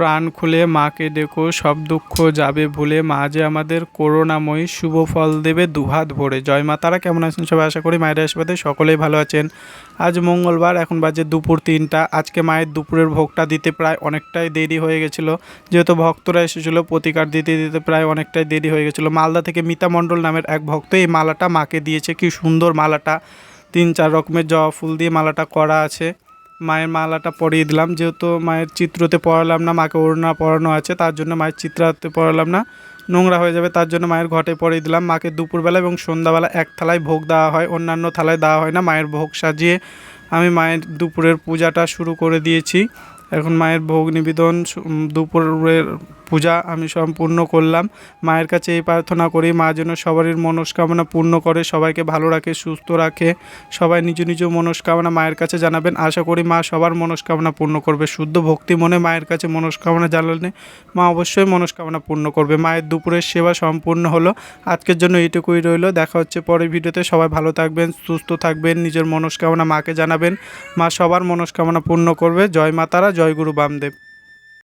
প্রাণ খুলে মাকে ডেকো, সব দুঃখ যাবে ভুলে, মা যে আমাদের করুণাময়ী, শুভ ফল দেবে দুহাত ভরে। জয় মা তারা। কেমন আছেন সবাই? আশা করি মায়ের আশীর্বাদে সকলেই ভালো আছেন। আজ মঙ্গলবার, এখন বাজে দুপুর 3টা। আজকে মায়ের দুপুরের ভোগটা দিতে প্রায় অনেকটাই দেরি হয়ে গেছিলো, যেহেতু ভক্তরা এসেছিলো প্রতিকার দিতে দিতে প্রায় অনেকটাই দেরি হয়ে গেছিলো। মালদা থেকে মিতা মণ্ডল নামের এক ভক্ত এই মালাটা মাকে দিয়েছে। কি সুন্দর মালাটা, 3-4 রকমের জবা ফুল দিয়ে মালাটা করা আছে। মায়ের মালাটা পরিয়ে দিলাম, যেহেতু মায়ের চিত্রতে পরালাম না, মাকে ওড়না পরানো আছে, তার জন্য মায়ের চিত্রাতে পরালাম না, নোংরা হয়ে যাবে, তার জন্য মায়ের ঘটে পরিয়ে দিলাম। মাকে দুপুরবেলা এবং সন্ধ্যাবেলা এক থালায় ভোগ দেওয়া হয়, অন্যান্য থালায় দেওয়া হয় না। মায়ের ভোগ সাজিয়ে আমি মায়ের দুপুরের পূজাটা শুরু করে দিয়েছি। এখন মায়ের ভোগ নিবেদন, দুপুরের পূজা আমি সম্পূর্ণ করলাম। মায়ের কাছে এই প্রার্থনা করি, মা যেন সবারই মনস্কামনা পূর্ণ করে, সবাইকে ভালো রাখে, সুস্থ রাখে। সবাই নিজ নিজ মনস্কামনা মায়ের কাছে জানাবেন। আশা করি মা সবার মনস্কামনা পূর্ণ করবে। শুদ্ধ ভক্তি মনে মায়ের কাছে মনস্কামনা জানালে মা অবশ্যই মনস্কামনা পূর্ণ করবে। মায়ের দুপুরের সেবা সম্পূর্ণ হলো। আজকের জন্য এইটুকুই রইল। দেখা হচ্ছে পরের ভিডিওতে। সবাই ভালো থাকবেন, সুস্থ থাকবেন, নিজের মনস্কামনা মাকে জানাবেন। মা সবার মনস্কামনা পূর্ণ করবে। জয় মা তারা, জয় গুরু বামদেব।